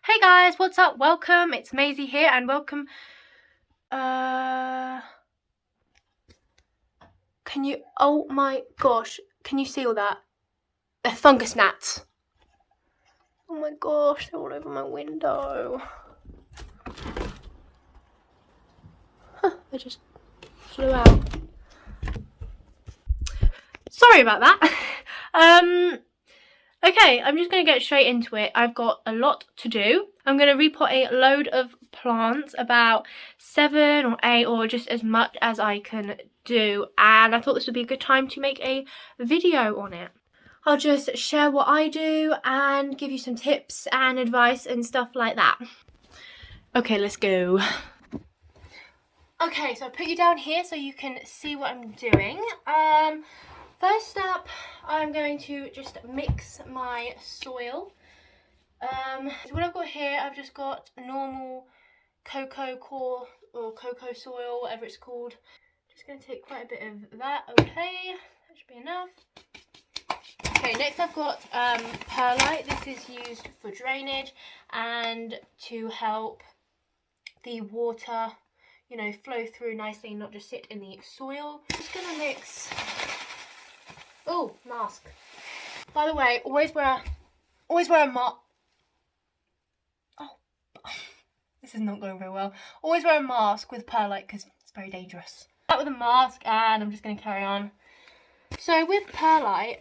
Hey guys, what's up? Welcome. It's Maisie here and welcome. Can you, oh my gosh, can you see all that? They're fungus gnats. Oh my gosh, they're all over my window. They just flew out. Sorry about that. Okay, I'm just going to get straight into it. I've got a lot to do. I'm going to repot a load of plants, about 7 or 8 or just as much as I can do. And I thought this would be a good time to make a video on it. I'll just share what I do and give you some tips and advice and stuff like that. Okay, let's go. Okay, so I put you down here so you can see what I'm doing. First up, I'm going to just mix my soil. So what I've got here, I've just got normal cocoa core or cocoa soil, whatever it's called. Just going to take quite a bit of that. Okay, that should be enough. Okay, next I've got perlite. This is used for drainage and to help the water, you know, flow through nicely and not just sit in the soil. Just going to mix. Oh, mask. By the way, always wear a mask. Oh, this is not going very well. Always wear a mask with perlite because it's very dangerous. Start with a mask, and I'm just going to carry on. So with perlite,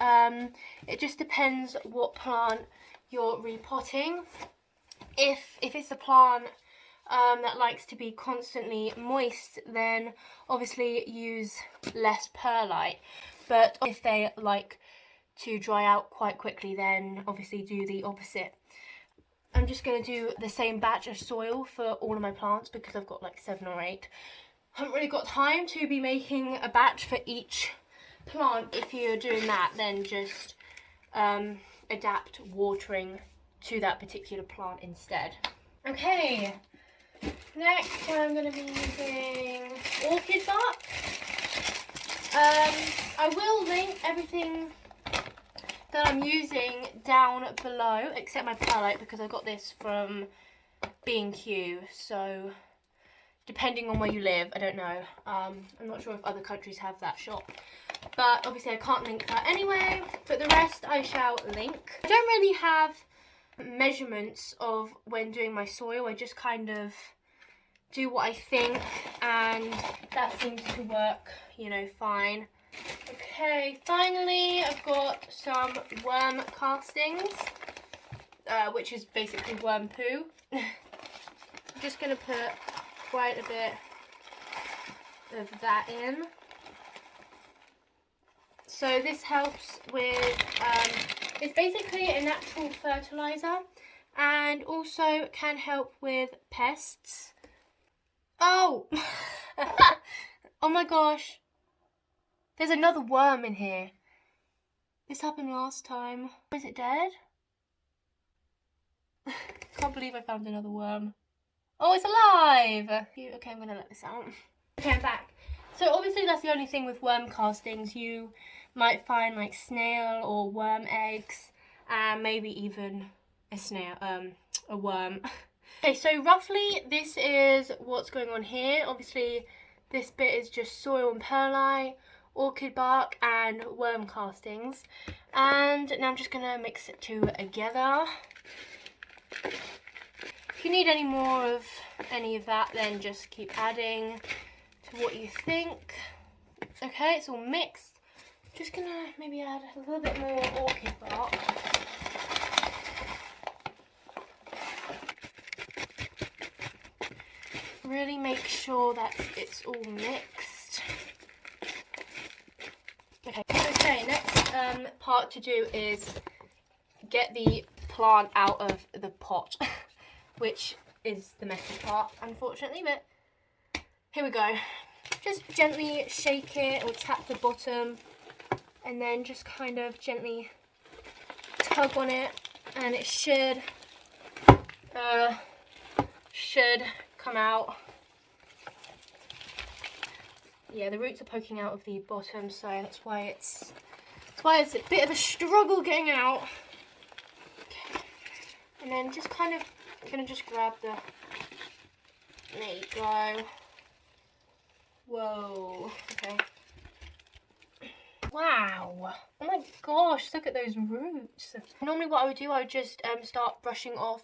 it just depends what plant you're repotting. If it's a plant that likes to be constantly moist, then obviously use less perlite. But if they like to dry out quite quickly, then obviously do the opposite. I'm just going to do the same batch of soil for all of my plants because I've got like 7 or 8. I haven't really got time to be making a batch for each plant. If you're doing that, then just adapt watering to that particular plant instead. Okay, next I'm going to be using orchid bark. I will link everything that I'm using down below, except my perlite because I got this from B&Q, so depending on where you live, I don't know. I'm not sure if other countries have that shop, but obviously I can't link that anyway, but the rest I shall link. I don't really have measurements of when doing my soil. I just kind of do what I think, and that seems to work, you know, fine. Okay, finally I've got some worm castings, which is basically worm poo. I'm just going to put quite a bit of that in. So this helps with, it's basically a natural fertilizer and also can help with pests. Oh! Oh my gosh. There's another worm in here. This happened last time. Is it dead? Can't believe I found another worm. Oh, it's alive! Okay, I'm gonna let this out. Okay, I'm back. So obviously that's the only thing with worm castings. You might find like snail or worm eggs, and maybe even a snail, a worm. Okay, so roughly this is what's going on here. Obviously this bit is just soil and perlite, orchid bark and worm castings, and now I'm just gonna mix it together. If you need any more of any of that, then just keep adding to what you think. Okay, it's all mixed. Just gonna maybe add a little bit more orchid bark. Really make sure that it's all mixed. Okay, next part to do is get the plant out of the pot, which is the messy part, unfortunately, but here we go. Just gently shake it or tap the bottom and then just kind of gently tug on it, and it should come out. Yeah, the roots are poking out of the bottom, so that's why it's a bit of a struggle getting out. Okay. And then just kind of I'm gonna just grab the, there you go. Whoa, okay. Wow, oh my gosh, look at those roots. Normally what I would do, I would just start brushing off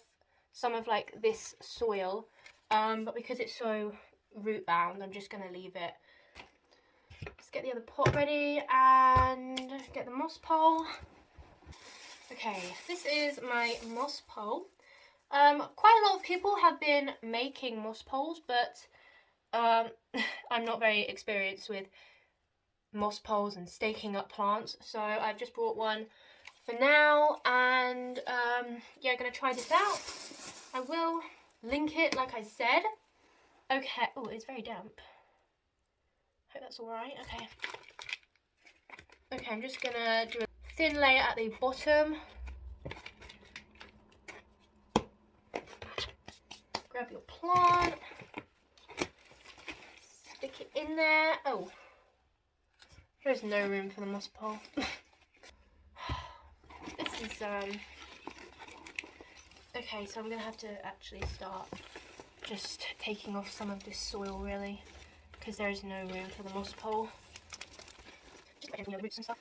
some of like this soil, but because it's so root bound, I'm just gonna leave it. Let's get the other pot ready and get the moss pole. Okay, this is my moss pole. Quite a lot of people have been making moss poles, but I'm not very experienced with moss poles and staking up plants, so I've just brought one for now, and yeah, I'm gonna try this out. I will link it like I said. Okay, oh, it's very damp. Hope that's alright. Okay, I'm just gonna do a thin layer at the bottom. Grab your plant, stick it in there. Oh, there's no room for the moss pole. This is okay, so I'm gonna have to actually start just taking off some of this soil, really, because there is no room for the moss pole. Just getting the roots and stuff.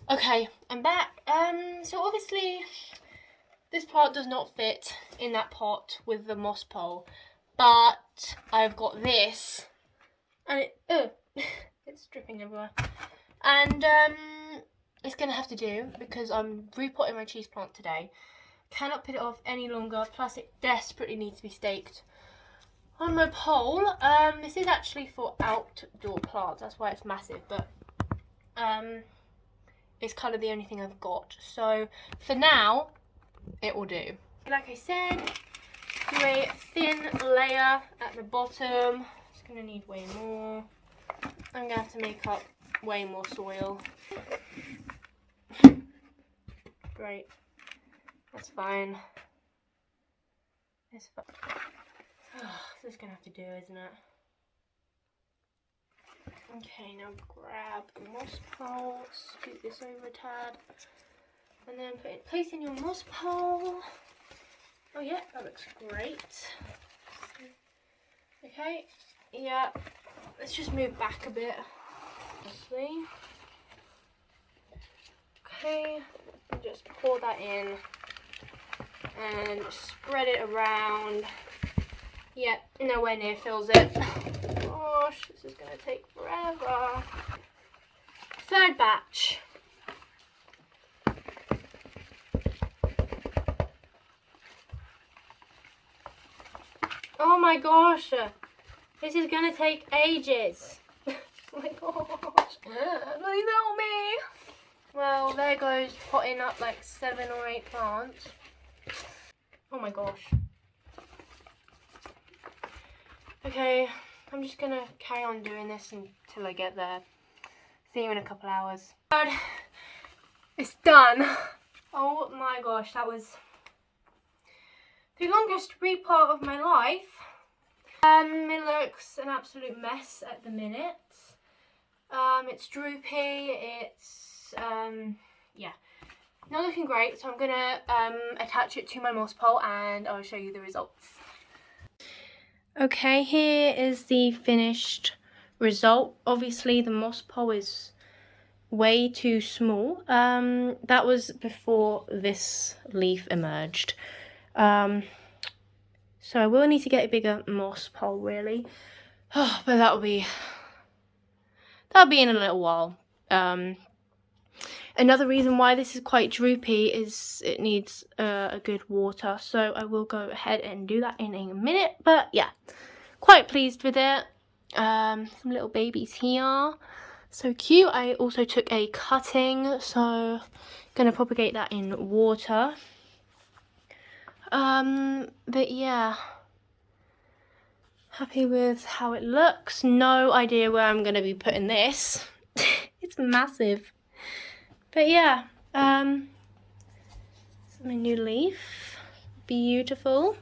Okay, I'm back. So obviously this plant does not fit in that pot with the moss pole, but I've got this, and it's dripping everywhere, and it's gonna have to do because I'm repotting my cheese plant today. Cannot put it off any longer, plus it desperately needs to be staked on my pole. This is actually for outdoor plants, that's why it's massive, but it's kind of the only thing I've got, so for now it will do. Like I said, do a thin layer at the bottom. It's gonna need way more. I'm gonna have to make up way more soil. Great, that's fine. It's fine. Oh, this is gonna have to do, isn't it? Okay, now grab a moss pole, scoot this over a tad, and then place in your moss pole. Oh yeah, that looks great. Okay, yeah, let's just move back a bit. Obviously. Okay, just pour that in and spread it around. Yeah, nowhere near fills it. Gosh, this is gonna take forever. Third batch. Oh my gosh, this is gonna take ages. Oh my gosh, please help me. Well, there goes potting up like 7 or 8 plants. Oh my gosh. Okay, I'm just gonna carry on doing this until I get there. See you in a couple hours. It's done. Oh my gosh, that was the longest repot of my life. It looks an absolute mess at the minute. It's droopy, it's yeah, not looking great, so I'm gonna attach it to my moss pole and I'll show you the results. Okay, here is the finished result. Obviously the moss pole is way too small. That was before this leaf emerged. So I will need to get a bigger moss pole, really. Oh, but that'll be in a little while. Another reason why this is quite droopy is it needs a good water, so I will go ahead and do that in a minute. But yeah, quite pleased with it. Some little babies here, so cute. I also took a cutting, so gonna propagate that in water. But yeah, happy with how it looks. No idea where I'm gonna be putting this. It's massive. But yeah, my new leaf, beautiful.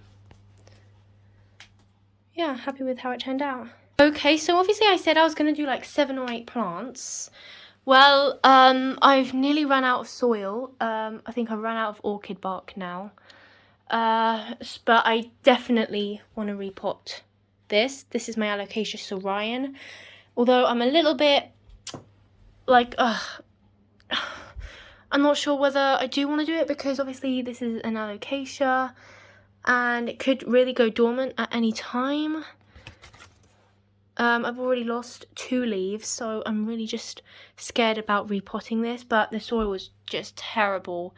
Yeah, happy with how it turned out. Okay, so obviously I said I was gonna do like 7 or 8 plants, Well, I've nearly run out of soil. I think I've run out of orchid bark now. But I definitely want to repot this. This is my Alocasia Sorian. Although I'm a little bit like, I'm not sure whether I do want to do it, because obviously this is an Alocasia and it could really go dormant at any time. I've already lost 2 leaves, so I'm really just scared about repotting this, but the soil was just terrible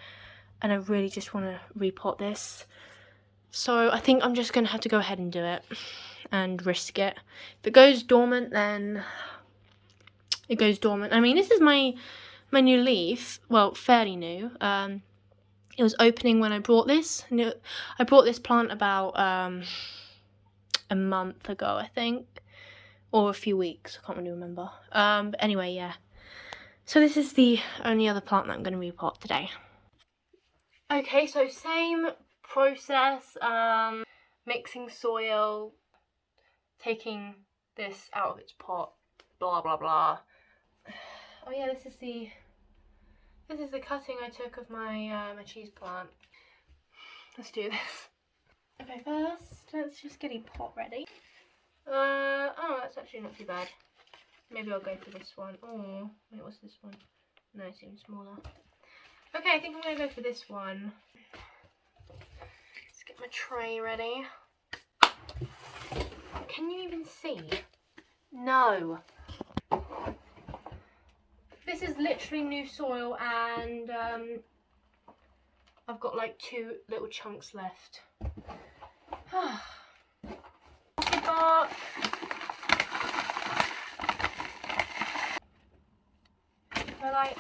and I really just want to repot this. So I think I'm just going to have to go ahead and do it and risk it. If it goes dormant, then it goes dormant. I mean, this is my new leaf, well, fairly new. It was opening when I brought this. I brought this plant about a month ago, I think. Or a few weeks, I can't really remember. But anyway, yeah. So this is the only other plant that I'm going to repot today. Okay, so same process. Mixing soil, taking this out of its pot, blah blah blah. Oh yeah, this is the cutting I took of my my cheese plant. Let's do this. Okay, first let's just get a pot ready. Oh, that's actually not too bad. Maybe I'll go for this one. Oh, wait, what's this one? No, it seems smaller. Okay, I think I'm going to go for this one. Let's get my tray ready. Can you even see? No. This is literally new soil, and I've got like 2 little chunks left. Bark. I like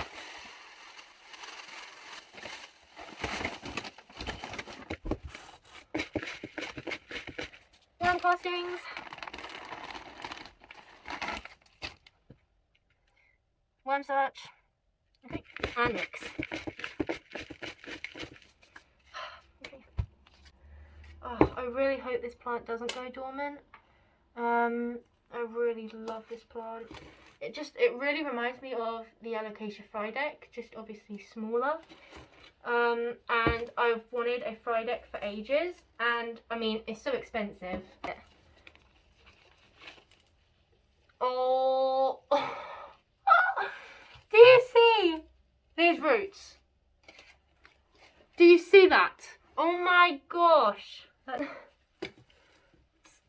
worm castings, worm search, okay, and mix. Okay. Oh, I really hope this plant doesn't go dormant. I really love this plant. It really reminds me of the Alocasia Frydek, just obviously smaller. And I've wanted a Frydek for ages, and I mean, it's so expensive. Oh, do you see these roots? Do you see that? Oh my gosh. Let's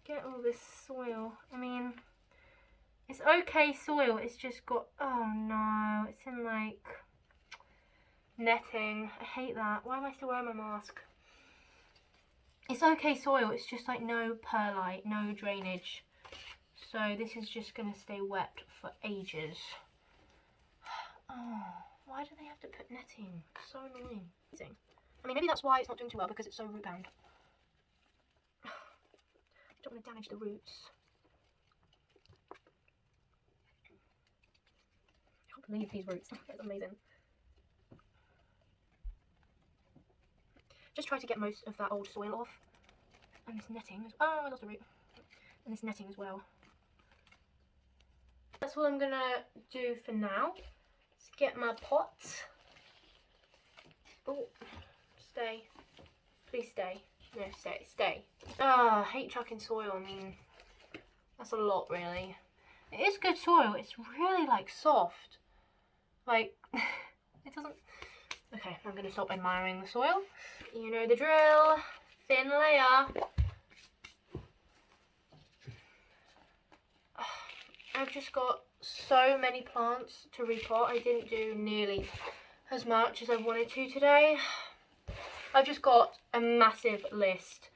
get all this soil. I mean, it's okay soil, it's just got, oh no, it's in like netting. I hate that. Why am I still wearing my mask? It's okay soil, it's just like no perlite, no drainage. So this is just going to stay wet for ages. Oh, why do they have to put netting? It's so annoying. I mean, maybe that's why it's not doing too well, because it's so root bound. I don't want to damage the roots. I can't believe these roots. That's amazing. Just try to get most of that old soil off. And this netting. Oh, I lost a root. And this netting as well. That's what I'm going to do for now. Let's get my pot. Oh, stay. Please stay. No, stay. Oh, I hate chucking soil. I mean, that's a lot, really. It is good soil. It's really, like, soft. Like, it doesn't... Okay, I'm going to stop admiring the soil. You know the drill. Thin layer. I've just got so many plants to repot. I didn't do nearly as much as I wanted to today. I've just got a massive list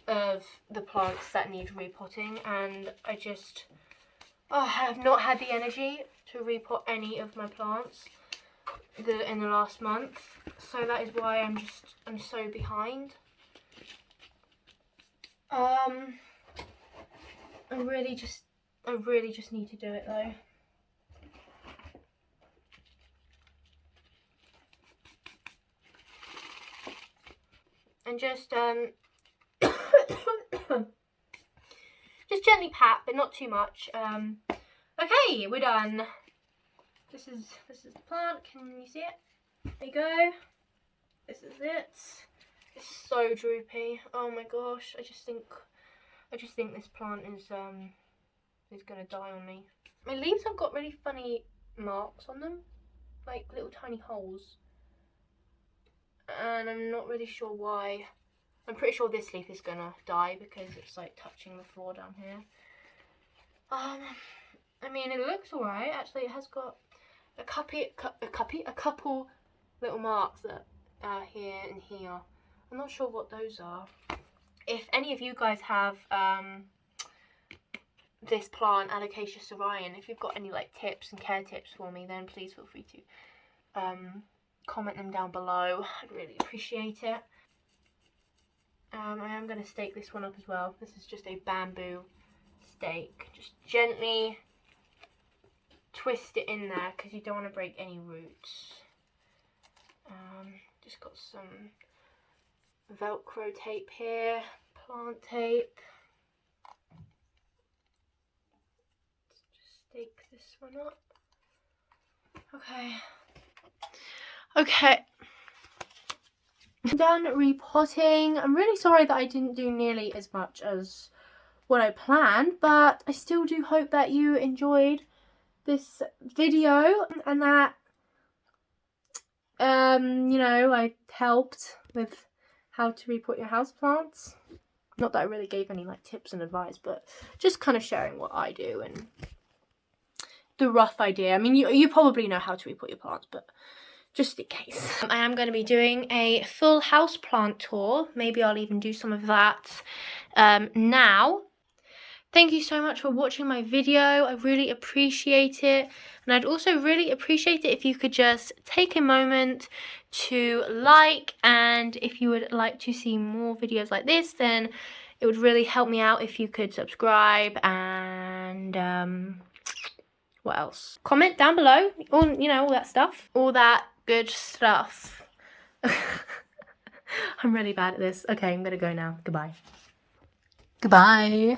of the plants that need repotting, and I have not had the energy to repot any of my plants in the last month, so that is why I'm so behind. I really just need to do it though. And just just gently pat, but not too much. Okay, we're done. This is the plant. Can you see it? There you go. This is it. It's so droopy. Oh my gosh. I just think this plant is gonna die on me. My leaves have got really funny marks on them, like little tiny holes, and I'm not really sure why. I'm pretty sure this leaf is gonna die because it's like touching the floor down here. I mean, it looks alright. Actually, it has got a couple little marks that are here and here. I'm not sure what those are. If any of you guys have this plant, Alocasia Syrian, if you've got any like tips and care tips for me, then please feel free to comment them down below. I'd really appreciate it. I am going to stake this one up as well. This is just a bamboo stake. Just gently twist it in there because you don't want to break any roots. Just got some Velcro tape here, plant tape. Just stake this one up. Okay. I'm done repotting. I'm really sorry that I didn't do nearly as much as what I planned, but I still do hope that you enjoyed this video and that you know, I helped with how to repot your houseplants. Not that I really gave any like tips and advice, but just kind of sharing what I do and the rough idea. I mean, you probably know how to repot your plants, but just in case. I am going to be doing a full houseplant tour. Maybe I'll even do some of that now. Thank you so much for watching my video. I really appreciate it. And I'd also really appreciate it if you could just take a moment to like, and if you would like to see more videos like this, then it would really help me out if you could subscribe and what else? Comment down below, all, you know, all that stuff. All that good stuff. I'm really bad at this. Okay, I'm gonna go now. Goodbye. Goodbye.